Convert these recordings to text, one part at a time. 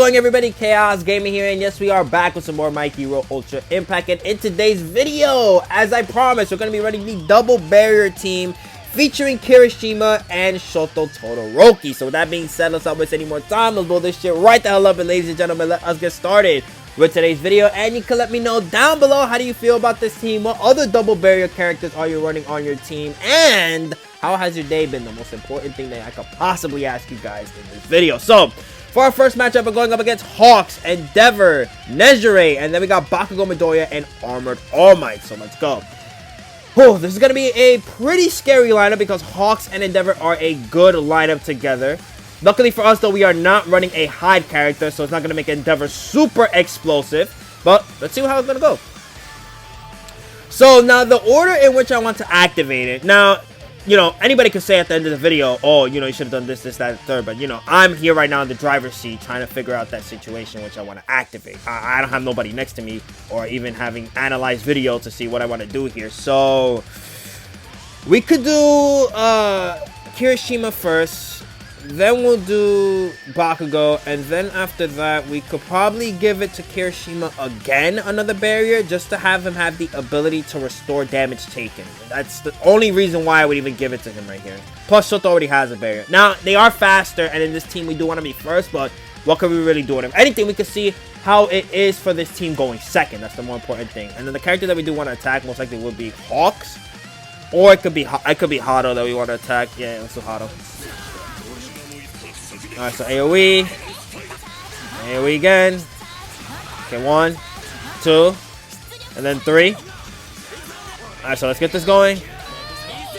going, everybody? Chaos Gaming here, and yes, we are back with some more My Hero Ultra Impact. And in today's video, as I promised, we're going to be running the double barrier team featuring Kirishima and Shoto Todoorki. So with that being said, let's not waste any more time. Let's blow this shit right the hell up, and ladies and gentlemen, let us get started with today's video. And you can let me know down below, how do you feel about this team? What other double barrier characters are you running on your team? And how has your day been? The most important thing that I could possibly ask you guys in this video. So for our first matchup, we're going up against Hawks, Endeavor, Nejire, and then we got Bakugo Midoriya and Armored All Might. So let's go. Whew, this is going to be a pretty scary lineup because Hawks and Endeavor are a good lineup together. Luckily for us, though, we are not running a hide character, so it's not going to make Endeavor super explosive. But let's see how it's going to go. So now the order in which I want to activate it. Now, you know, anybody could say at the end of the video, oh, you know, you should have done this, this, that, and third. But, you know, I'm here right now in the driver's seat trying to figure out that situation which I want to activate. I don't have nobody next to me or even having analyzed video to see what I want to do here. So we could do Kirishima first. Then we'll do Bakugo, and then after that, we could probably give it to Kirishima again, another barrier, just to have him have the ability to restore damage taken. That's the only reason why I would even give it to him right here. Plus, Shoto already has a barrier. Now, they are faster, and in this team, we do want to be first, but what can we really do with him? Anything, we can see how it is for this team going second. That's the more important thing. And then the character that we do want to attack most likely would be Hawks, or it could be Hato that we want to attack. Yeah, let's do Hato. Alright, so AoE. AoE again. Okay, 1, 2, and then 3. Alright, so let's get this going.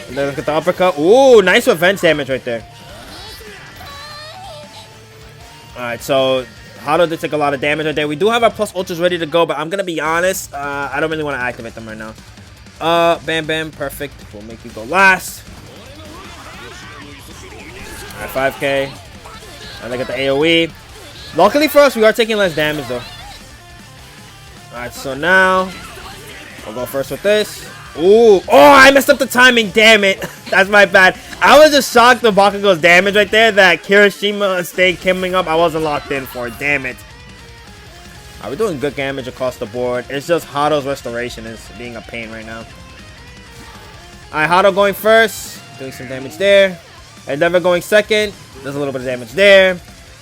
And then let's get the uppercut. Ooh, nice revenge damage right there. Alright, so Hato did take a lot of damage right there. We do have our plus ultras ready to go, but I'm gonna be honest, I don't really want to activate them right now. Bam, bam, perfect. We'll make you go last. Alright, 5k. And they got the AoE. Luckily for us, we are taking less damage though. Alright, so now we'll go first with this. Ooh. Oh, I messed up the timing. Damn it. That's my bad. I was just shocked with Bakugo's damage right there. That Kirishima stayed coming up. I wasn't locked in for it. Damn it. Alright, we're doing good damage across the board. It's just Hato's restoration is being a pain right now. Alright, Hato going first. Doing some damage there. Endeavor going second. Does a little bit of damage there.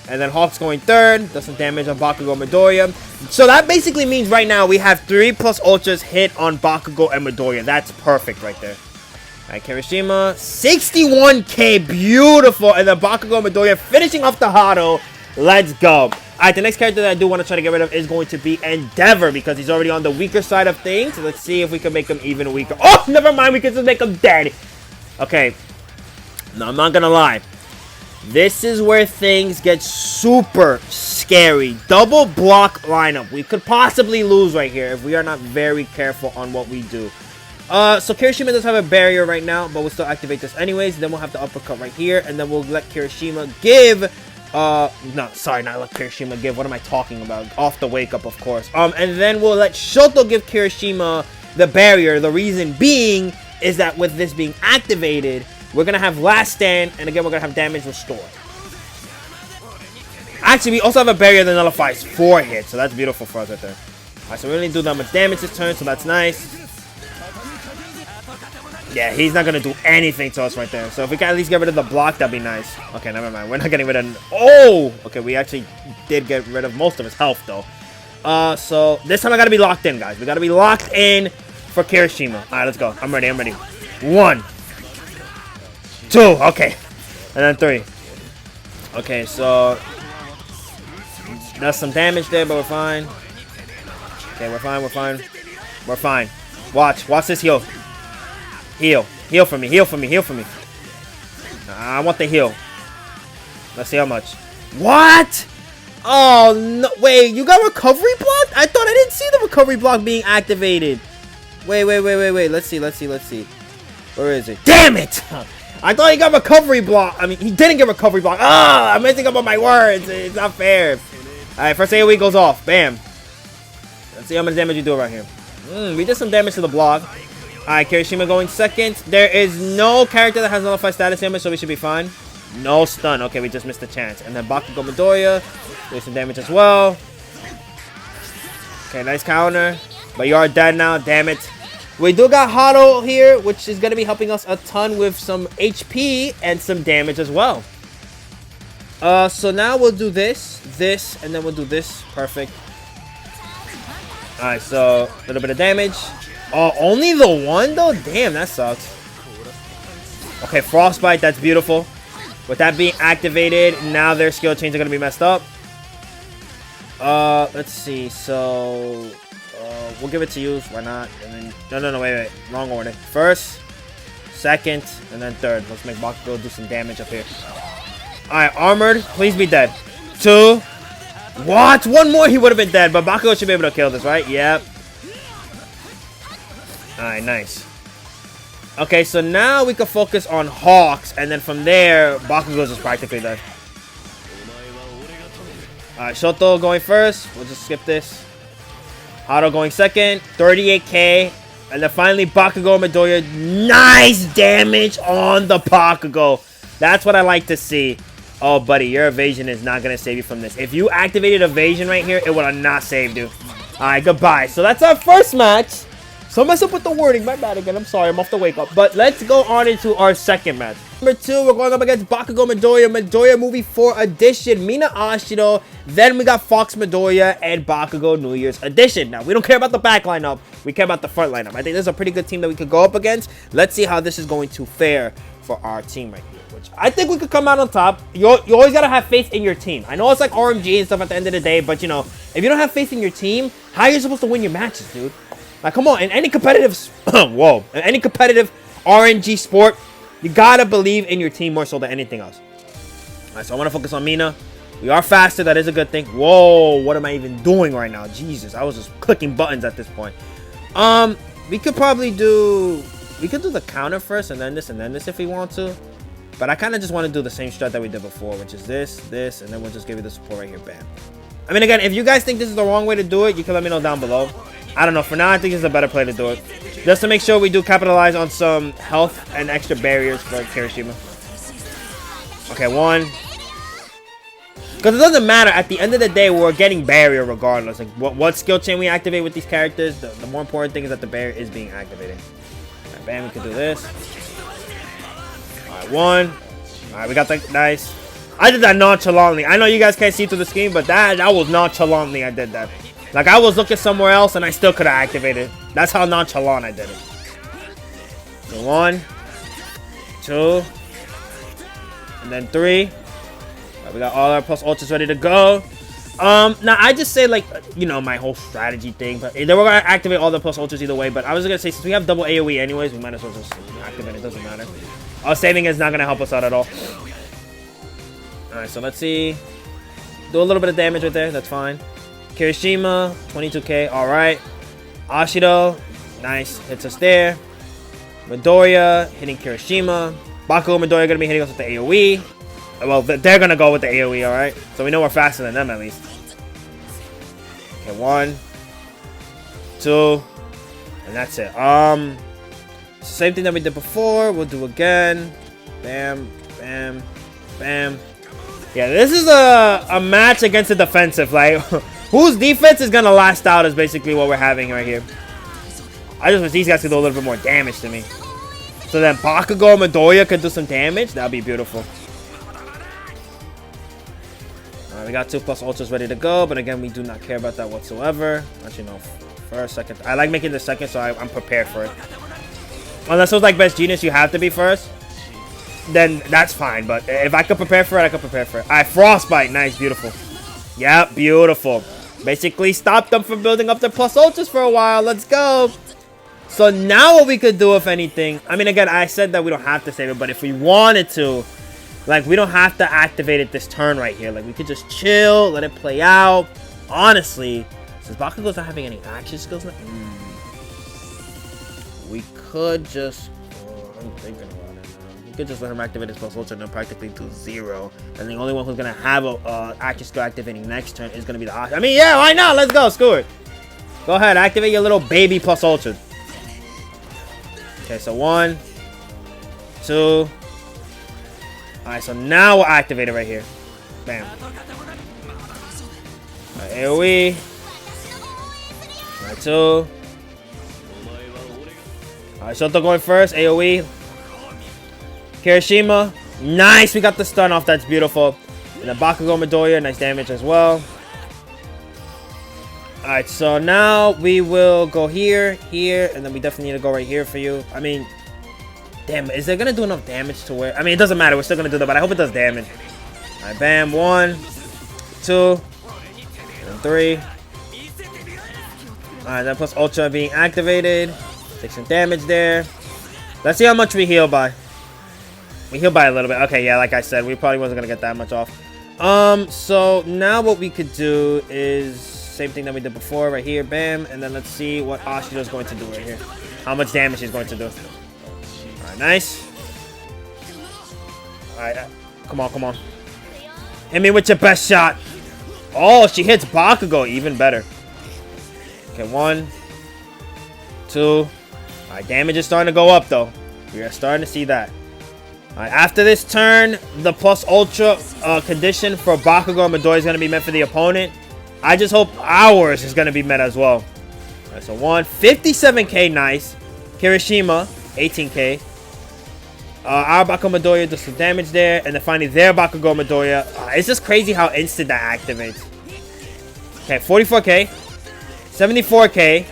And then Hawks going third. Does some damage on Bakugo Midoriya. So that basically means right now we have 3 plus ultras hit on Bakugo and Midoriya. That's perfect right there. Alright, Kirishima. 61k. Beautiful. And then Bakugo Midoriya finishing off the Hato. Let's go. Alright, the next character that I do want to try to get rid of is going to be Endeavor because he's already on the weaker side of things. So let's see if we can make him even weaker. Oh, never mind. We can just make him dead. Okay. No, I'm not going to lie. This is where things get super scary. Double block lineup. We could possibly lose right here if we are not very careful on what we do. So Kirishima does have a barrier right now, but we'll still activate this anyways. Then we'll have the uppercut right here, and then we'll let Kirishima give... no, sorry, not let Kirishima give. What am I talking about? Off the wake up, of course. And then we'll let Shoto give Kirishima the barrier. The reason being is that with this being activated, we're going to have last stand, and again, we're going to have damage restored. Actually, we also have a barrier that nullifies 4 hits, so that's beautiful for us right there. Alright, so we really do that much damage this turn, so that's nice. Yeah, he's not going to do anything to us right there. So if we can at least get rid of the block, that'd be nice. Okay, never mind. We're not getting rid of... Oh! Okay, we actually did get rid of most of his health, though. So this time I got to be locked in, guys. We got to be locked in for Kirishima. Alright, let's go. I'm ready. I'm ready. 1, 2, okay, and then 3. Okay, so that's some damage there, but we're fine. Okay, we're fine, we're fine. We're fine. Watch this heal. Heal for me, heal for me, heal for me. I want the heal. Let's see how much. What? Oh, no, wait, you got recovery block? I thought I didn't see the recovery block being activated. Wait, let's see. Where is it? Damn it! I thought he got recovery block. I mean, he didn't get recovery block. Ah, I'm messing up on my words. It's not fair. Alright, first AoE goes off. Bam. Let's see how much damage you do right here. We did some damage to the block. Alright, Kirishima going second. There is no character that has nullified status damage, so we should be fine. No stun. Okay, we just missed the chance. And then Bakugo Midoriya. Do some damage as well. Okay, nice counter. But you are dead now. Damn it. We do got Hado here, which is going to be helping us a ton with some HP and some damage as well. So now we'll do this, and then we'll do this. Perfect. Alright, so a little bit of damage. Oh, only the one though? Damn, that sucks. Okay, Frostbite, that's beautiful. With that being activated, now their skill chains are going to be messed up. Let's see. So, we'll give it to you. Why not? And then, no, wait. Wrong order. First, second, and then third. Let's make Bakugo do some damage up here. Alright, armored. Please be dead. 2. What? One more, he would have been dead. But Bakugo should be able to kill this, right? Yep. Alright, nice. Okay, so now we can focus on Hawks. And then from there, Bakugo's is practically dead. Alright, Shoto going first. We'll just skip this. Hado going second. 38k. And then finally, Bakugo Midoriya. Nice damage on the Bakugo. That's what I like to see. Oh, buddy, your evasion is not going to save you from this. If you activated evasion right here, it would have not saved you. Alright, goodbye. So that's our first match. So mess up with the wording. My bad again. I'm sorry. I'm off the wake up. But let's go on into our second match. Number 2, we're going up against Bakugo Midoriya Movie 4 Edition, Mina Ashido. Then we got Fox Midoriya and Bakugo New Year's Edition. Now, we don't care about the back lineup. We care about the front lineup. I think this is a pretty good team that we could go up against. Let's see how this is going to fare for our team right here. Which I think we could come out on top. You always got to have faith in your team. I know it's like RMG and stuff at the end of the day, but, you know, if you don't have faith in your team, how are you supposed to win your matches, dude? Like, come on. In any competitive... whoa. In any competitive RNG sport, you gotta believe in your team more so than anything else. Alright, so I want to focus on Mina. We are faster. That is a good thing. Whoa, what am I even doing right now? Jesus, I was just clicking buttons at this point. We could probably do... We could do the counter first and then this if we want to. But I kind of just want to do the same strat that we did before, which is this, and then we'll just give you the support right here. Bam. I mean, again, if you guys think this is the wrong way to do it, you can let me know down below. I don't know. For now, I think this is a better play to do it. Just to make sure we do capitalize on some health and extra barriers for Kirishima. Okay, 1. Because it doesn't matter. At the end of the day, we're getting barrier regardless. Like, what skill chain we activate with these characters, the more important thing is that the barrier is being activated. Alright, bam, we can do this. Alright, 1. Alright, we got the... Nice. I did that nonchalantly. I know you guys can't see through the screen, but that was nonchalantly I did that. Like, I was looking somewhere else, and I still could have activated. That's how nonchalant I did it. So 1, 2, and then 3. Right, we got all our plus ultras ready to go. Now, I just say, like, you know, my whole strategy thing. But then we're going to activate all the plus ultras either way. But I was going to say, since we have double AoE anyways, we might as well just activate it. It doesn't matter. Our saving is not going to help us out at all. Alright, so let's see. Do a little bit of damage right there. That's fine. Kirishima, 22k. Alright. Ashido. Nice. Hits us there. Midoriya hitting Kirishima. Bakugo and Midoriya are going to be hitting us with the AoE. Well, they're going to go with the AoE, alright? So we know we're faster than them at least. Okay, 1, 2, and that's it. Same thing that we did before. We'll do again. Bam, bam, bam. Yeah, this is a match against the defensive. Like, whose defense is going to last out is basically what we're having right here. I just wish these guys could do a little bit more damage to me. So then Bakugo and Midoriya could do some damage. That would be beautiful. Alright, we got 2 plus ultras ready to go. But again, we do not care about that whatsoever. Actually, no. First, second. I like making the second, so I'm prepared for it. Unless it was like Best Genius, you have to be first. Then that's fine. But if I could prepare for it, I could prepare for it. Alright, Frostbite. Nice, beautiful. Yep, beautiful. Basically stopped them from building up their plus ultras for a while. Let's go. So now what we could do, if anything, I mean, again, I said that we don't have to save it, but if we wanted to, like, we don't have to activate it this turn right here. Like, we could just chill, let it play out. Honestly, since Bakugo's not having any action skills now, we could just, I'm thinking about it now. We could just let him activate his plus ultra and then practically do 0. And the only one who's going to have a action skill activating next turn is going to be the Ashido. I mean, yeah, why not? Let's go, screw it. Go ahead, activate your little baby plus ultra. Okay, so 1, 2. Alright, so now we'll activate it right here. Bam. Alright, AoE. Alright, 2. Alright, Shoto going first. AoE. Kirishima. Nice, we got the stun off. That's beautiful. And the Bakugo Midoriya. Nice damage as well. Alright, so now we will go here, here, and then we definitely need to go right here for you. I mean, damn, is it going to do enough damage to where... I mean, it doesn't matter. We're still going to do that, but I hope it does damage. Alright, bam. 1, 2, and 3. Alright, then plus Ultra being activated. Take some damage there. Let's see how much we heal by. We heal by a little bit. Okay, yeah, like I said, we probably wasn't going to get that much off. So now what we could do is... Same thing that we did before, right here, bam, and then let's see what Ashito is going to do right here. How much damage he's going to do. Alright, nice. Alright, come on, come on. Hit me with your best shot. Oh, she hits Bakugo, even better. Okay, 1, 2. Alright, damage is starting to go up, though. We are starting to see that. Alright, after this turn, the plus ultra condition for Bakugo and Midoriya is going to be meant for the opponent. I just hope ours is going to be met as well. Alright, so 57k, nice. Kirishima, 18k. Our Bakugo Midoriya does some damage there. And then finally their Bakugo Midoriya. It's just crazy how instant that activates. Okay, 44k. 74k.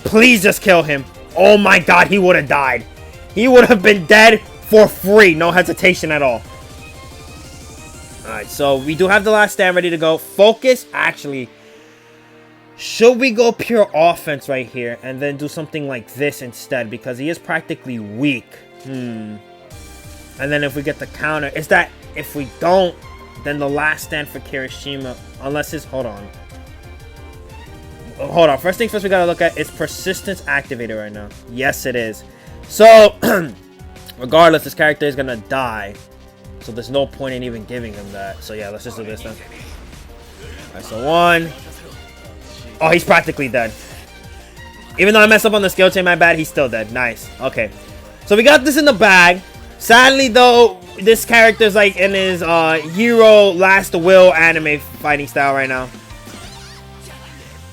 Please just kill him. Oh my god, he would have died. He would have been dead for free. No hesitation at all. Alright, so we do have the last stand ready to go. Focus, actually. Should we go pure offense right here and then do something like this instead? Because he is practically weak. And then if we get the counter, is that if we don't, then the last stand for Kirishima, unless his, hold on. First things first we gotta look at is persistence activated right now. Yes, it is. So, regardless, this character is gonna die. So there's no point in even giving him that. So yeah, let's just do this then. Alright, so 1. Oh, he's practically dead. Even though I messed up on the skill chain, my bad, he's still dead. Nice. Okay. So we got this in the bag. Sadly, though, this character's like in his hero last will anime fighting style right now.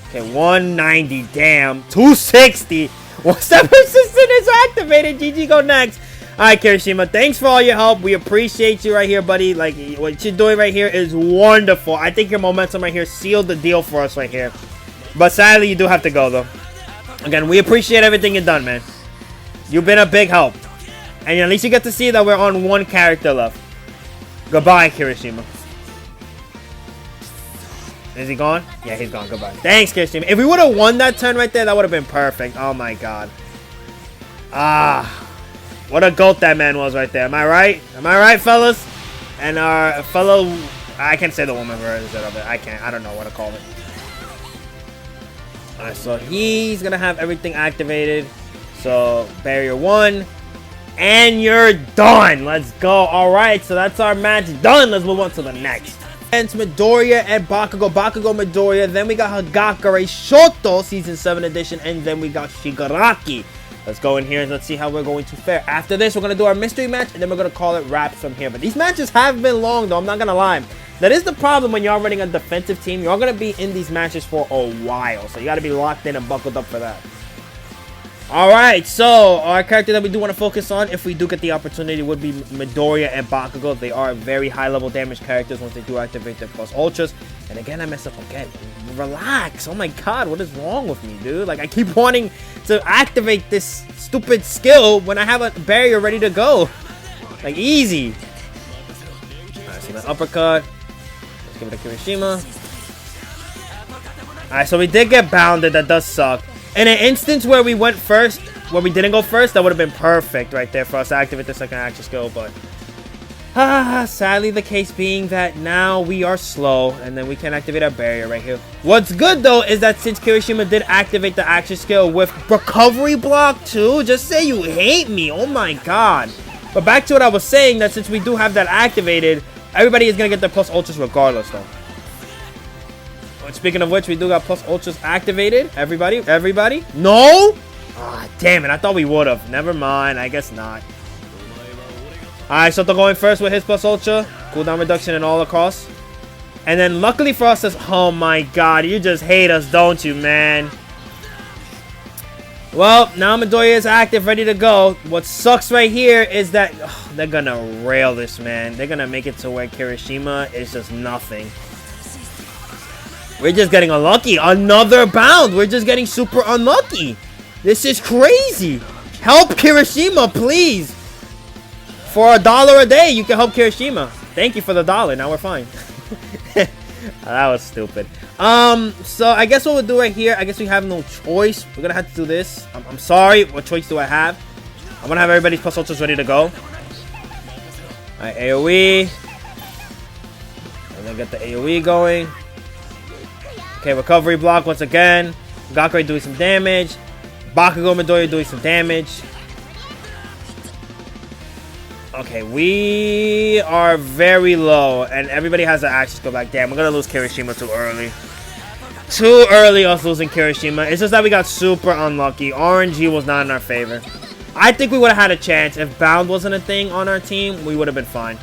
Okay, 190. Damn. 260. Once that persistent is activated, GG go next. Alright, Kirishima, thanks for all your help. We appreciate you right here, buddy. Like, what you're doing right here is wonderful. I think your momentum right here sealed the deal for us right here. But sadly, you do have to go, though. Again, we appreciate everything you've done, man. You've been a big help. And at least you get to see that we're on one character left. Goodbye, Kirishima. Is he gone? Yeah, he's gone. Goodbye. Thanks, Kirishima. If we would have won that turn right there, that would have been perfect. Oh, my God. What a goat that man was right there. Am I right? Am I right, fellas? And our fellow... I can't say the woman version of it. I can't. I don't know what to call it. Alright, so he's going to have everything activated. So, barrier 1. And you're done. Let's go. Alright, so that's our match done. Let's move on to the next. And Midoriya and Bakugo. Bakugo Midoriya. Then we got Hagakure Shoto, Season 7 edition. And then we got Shigaraki. Let's go in here and let's see how we're going to fare. After this, we're going to do our mystery match, and then we're going to call it wraps from here. But these matches have been long, though. I'm not going to lie. That is the problem when you're running a defensive team. You're going to be in these matches for a while. So you got to be locked in and buckled up for that. Alright, so our character that we do want to focus on, if we do get the opportunity, would be Midoriya and Bakugo. They are very high-level damage characters once they do activate their plus ultras. And again, I messed up again. Relax. Oh my god, what is wrong with me, dude? Like, I keep wanting to activate this stupid skill when I have a barrier ready to go. Like, easy. Alright, so the uppercut. Let's give it to Kirishima. Alright, so we did get bounded. That does suck. In an instance where we went first, where we didn't go first, that would have been perfect right there for us to activate the second action skill, but sadly the case being that now we are slow, and then we can activate our barrier right here. What's good though is that since Kirishima did activate the action skill with recovery block too, just say you hate me, oh my god. But back to what I was saying, that since we do have that activated, everybody is going to get their plus ultras regardless though. Speaking of which, we do got plus ultras activated. Everybody? No? Ah, damn it. I thought we would have. Never mind. I guess not. Alright, Shoto going first with his plus ultra. Cooldown reduction and all across. And then luckily for us, oh my god, you just hate us, don't you, man? Well, now Midoriya is active, ready to go. What sucks right here is that they're gonna rail this, man. They're gonna make it to where Kirishima is just nothing. We're just getting unlucky. Another bound. We're just getting super unlucky. This is crazy. Help Kirishima, please. For $1 a day, you can help Kirishima. Thank you for the $1. Now we're fine. That was stupid. So I guess what we'll do right here, I guess we have no choice. We're gonna have to do this. I'm sorry. What choice do I have? I'm gonna have everybody's plus ultras ready to go. Alright, AoE. And then get the AoE going. Okay, recovery block once again. Gakure doing some damage. Bakugo Midoriya doing some damage. Okay, we are very low, and everybody has an action go back. Damn, we're gonna lose Kirishima too early. Too early us losing Kirishima. It's just that we got super unlucky. RNG was not in our favor. I think we would have had a chance. If Bound wasn't a thing on our team, we would have been fine.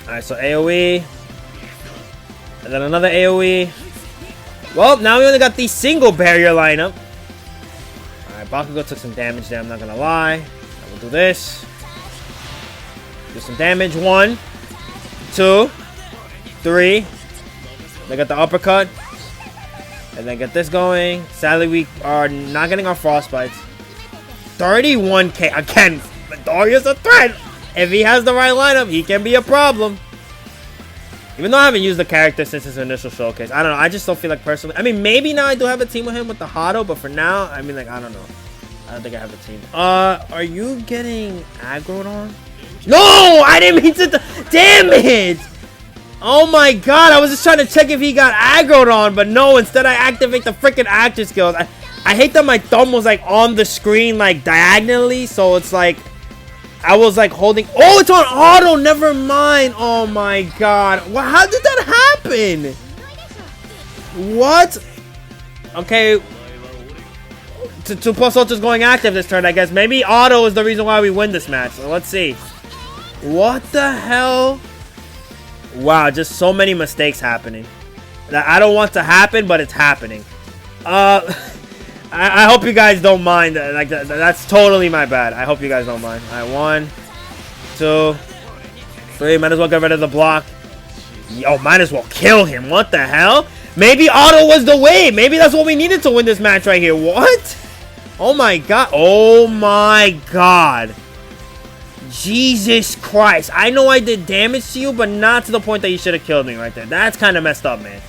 Alright, so AoE. And then another AoE. Well, now we only got the single barrier lineup. Alright, Bakugo took some damage there, I'm not gonna lie. We'll do this. Do some damage. 1, 2, 3. They got the uppercut. And then get this going. Sadly, we are not getting our frostbites. 31k. Again, Midoriya's a threat. If he has the right lineup, he can be a problem. Even though I haven't used the character since his initial showcase. I don't know. I just don't feel like personally. I mean, maybe now I do have a team with him with the Hado. But for now, I mean, like, I don't know. I don't think I have a team. Are you getting aggroed on? No! I didn't mean to... Damn it! Oh my god, I was just trying to check if he got aggroed on, but no, instead I activate the freaking action skills. I hate that my thumb was like on the screen like diagonally, so it's like I was like holding... Oh, it's on auto, never mind. Oh my god. Well, how did that happen? What? Okay. Two plus ultras going active this turn, I guess. Maybe auto is the reason why we win this match. So let's see. What the hell? Wow, just so many mistakes happening that I don't want to happen, but it's happening. I hope you guys don't mind. Like that's totally my bad. I hope you guys don't mind. All right, 1, 2, 3. Might as well get rid of the block. Yo, might as well kill him. What the hell? Maybe auto was the way. Maybe that's what we needed to win this match right here. What? Oh my god. Oh my god. Jesus Christ. I know I did damage to you, but not to the point that you should have killed me right there. That's kind of messed up, man.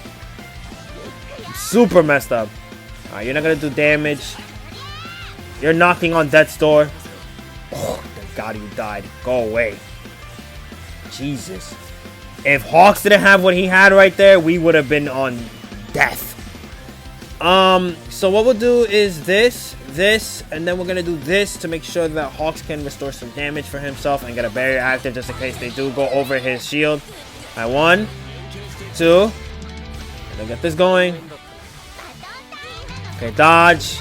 Super messed up. Alright, you're not going to do damage. You're knocking on death's door. Oh, thank God you died. Go away. Jesus. If Hawks didn't have what he had right there, we would have been on death. So what we'll do is this, and then we're going to do this to make sure that Hawks can restore some damage for himself and get a barrier active just in case they do go over his shield. All right, 1, 2, and then get this going. Okay, dodge,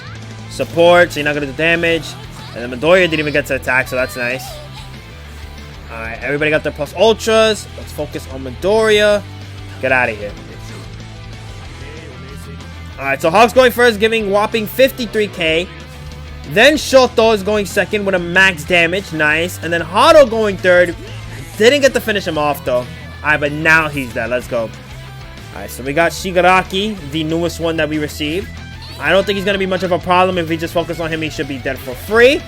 support, so you're not going to do damage. And then Midoriya didn't even get to attack, so that's nice. Alright, everybody got their plus ultras. Let's focus on Midoriya. Get out of here. Alright, so Hawk's going first, giving whopping 53k. Then Shoto is going second with a max damage. Nice. And then Hado going third. Didn't get to finish him off, though. Alright, but now he's dead. Let's go. Alright, so we got Shigaraki, the newest one that we received. I don't think he's going to be much of a problem. If we just focus on him, he should be dead for free.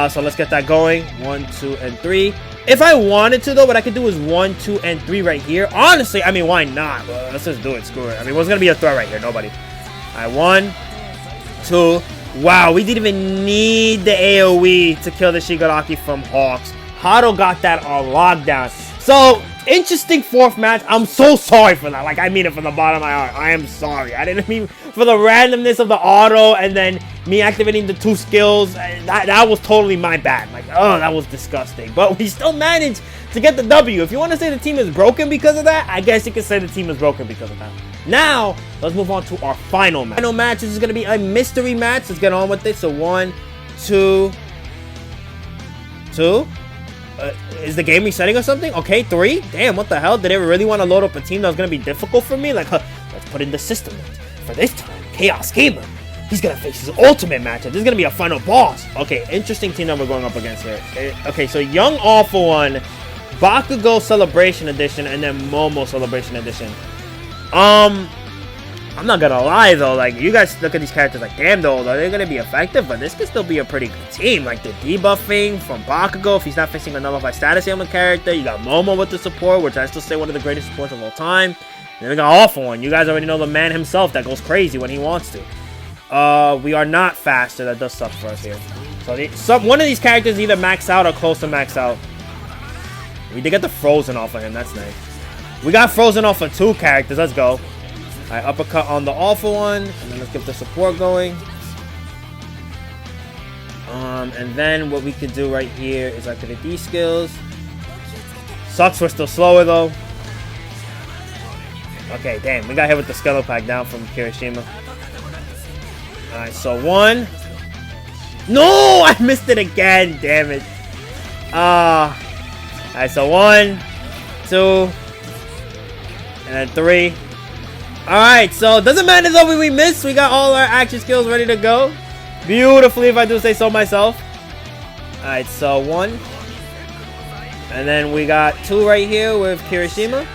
So let's get that going. 1, 2, and 3. If I wanted to, though, what I could do is 1, 2, and 3 right here. Honestly, I mean, why not? Well, let's just do it. Screw it. I mean, what's going to be a threat right here? Nobody. All right, 1, 2. Wow, we didn't even need the AoE to kill the Shigaraki from Hawks. Hado got that on lockdown. So, interesting fourth match. I'm so sorry for that. Like, I mean it from the bottom of my heart. I am sorry. I didn't mean for the randomness of the auto and then me activating the 2 skills. That was totally my bad. Like, oh, that was disgusting. But we still managed to get the W. If you want to say the team is broken because of that, I guess you could say the team is broken because of that. Now, let's move on to our final match. Final match, this is going to be a mystery match. Let's get on with it. So, 1, 2, 2. Is the game resetting or something? Okay, 3. Damn, what the hell? Did they really want to load up a team that was going to be difficult for me? Like, let's put in the system for this time. Chaos Gamer. He's going to face his ultimate matchup. This is going to be a final boss. Okay, interesting team that we're going up against here. Okay, so Young Awful One, Bakugo Celebration Edition, and then Momo Celebration Edition. I'm not gonna lie though, like, you guys look at these characters like, damn though, are they gonna be effective? But this could still be a pretty good team. Like the debuffing from Bakugo, if he's not facing a nullified status ailment character. You got Momo with the support, which I still say one of the greatest supports of all time. And then we got Awful One. You guys already know the man himself that goes crazy when he wants to. We are not faster. That does suck for us here. So one of these characters either max out or close to max out. We did get the Frozen off of him. That's nice. We got Frozen off of 2 characters. Let's go. Alright, uppercut on the Awful One. And then let's get the support going. And then what we can do right here is activate these skills. Sucks we're still slower though. Okay, damn. We got hit with the Skeleton Pack down from Kirishima. Alright, so 1. No! I missed it again. Damn it. Alright, so 1, 2, and then 3. Alright, so it doesn't matter though we missed. We got all our action skills ready to go. Beautifully, if I do say so myself. Alright, so 1. And then we got 2 right here with Kirishima.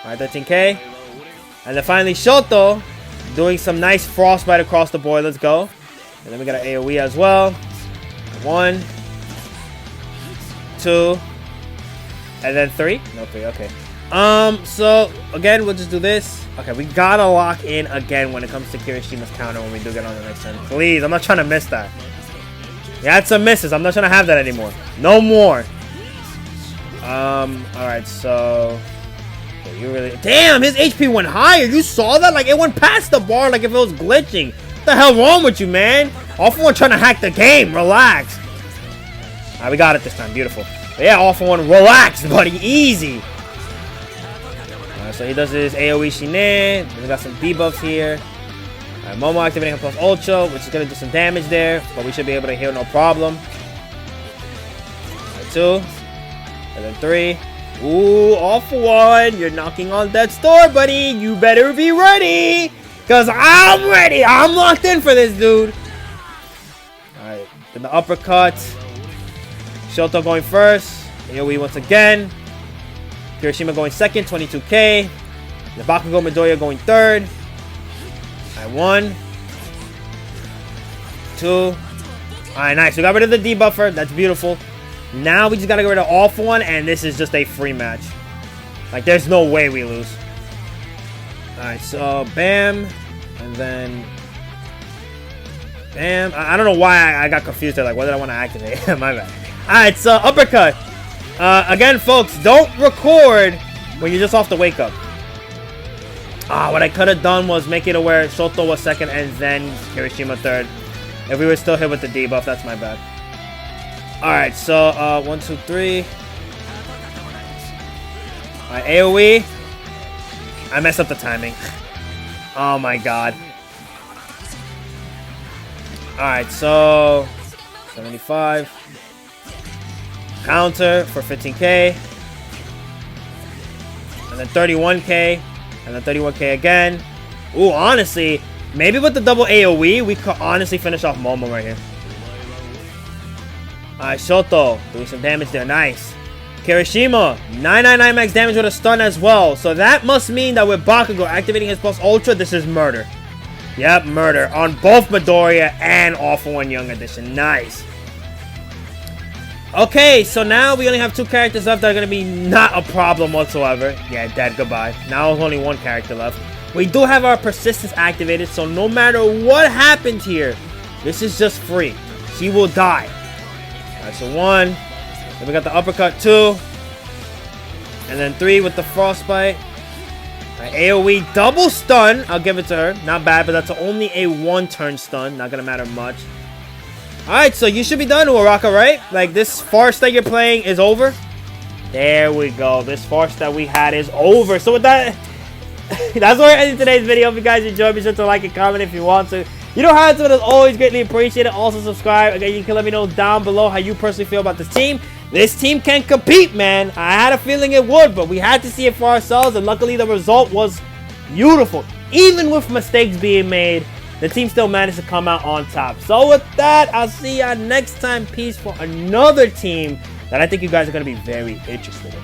Alright, 13k. And then finally Shoto doing some nice frostbite across the board. Let's go. And then we got an AoE as well. 1, 2, and then 3. No, 3. Okay. So again, we'll just do this. Okay, we gotta lock in again when it comes to Kirishima's counter when we do get on the next turn. Please, I'm not trying to miss that. We had some misses. I'm not trying to have that anymore. No more. Alright, so okay, you really, damn, his HP went higher. You saw that? Like, it went past the bar like if it was glitching. What the hell wrong with you, man? Awful One trying to hack the game. Relax. Alright, we got it this time. Beautiful. But yeah, Awful One, relax, buddy. Easy. Alright, so he does his AoE Shine. We got some debuffs here. Alright, Momo activating her plus Ultra, which is going to do some damage there. But we should be able to heal no problem. Alright, 2. And then 3. Ooh, Awful One. You're knocking on death's door, buddy. You better be ready. Because I'm ready. I'm locked in for this, dude. Alright, then the uppercut. Shoto going first. AoE once again. Kirishima going second, 22k. The Bakugo Midoriya going third. Alright, 1, 2. Alright, nice. We got rid of the debuffer. That's beautiful. Now we just gotta get rid of Awful One, and this is just a free match. Like, there's no way we lose. Alright, so bam. And then bam. I don't know why I got confused there. Like, what did I want to activate? My bad. Alright, so uppercut. Again, folks, don't record when you're just off the wake up. What I could have done was make it where Shoto was second and then Kirishima third. If we were still hit with the debuff, that's my bad. Alright, so 1, 2, 3. Alright, AoE. I messed up the timing. Oh my god. Alright, so 75. Counter for 15k. And then 31k. And then 31k again. Ooh, honestly, maybe with the double AoE, we could honestly finish off Momo right here. Alright, Shoto doing some damage there. Nice. Kirishima, 999 max damage with a stun as well. So that must mean that with Bakugo activating his plus Ultra, this is murder. Yep, murder on both Midoriya and Awful One Young Edition. Nice. Okay, so now we only have 2 characters left that are going to be not a problem whatsoever. Yeah, dead, goodbye. Now there's only 1 character left. We do have our Persistence activated, so no matter what happens here, this is just free. He will die. Alright, so 1. Then we got the uppercut, 2. And then 3 with the frostbite. Alright, AoE double stun. I'll give it to her. Not bad, but that's only a 1-turn stun. Not going to matter much. Alright, so you should be done, Uraraka, right? Like, this farce that you're playing is over. There we go. This farce that we had is over. So with that, that's where we're ending today's video. If you guys enjoyed, be sure to like and comment if you want to. You know how it's always greatly appreciated. Also subscribe. Again, you can let me know down below how you personally feel about this team. This team can compete, man. I had a feeling it would, but we had to see it for ourselves, and luckily the result was beautiful. Even with mistakes being made, the team still managed to come out on top. So with that, I'll see y'all next time. Peace for another team that I think you guys are going to be very interested in.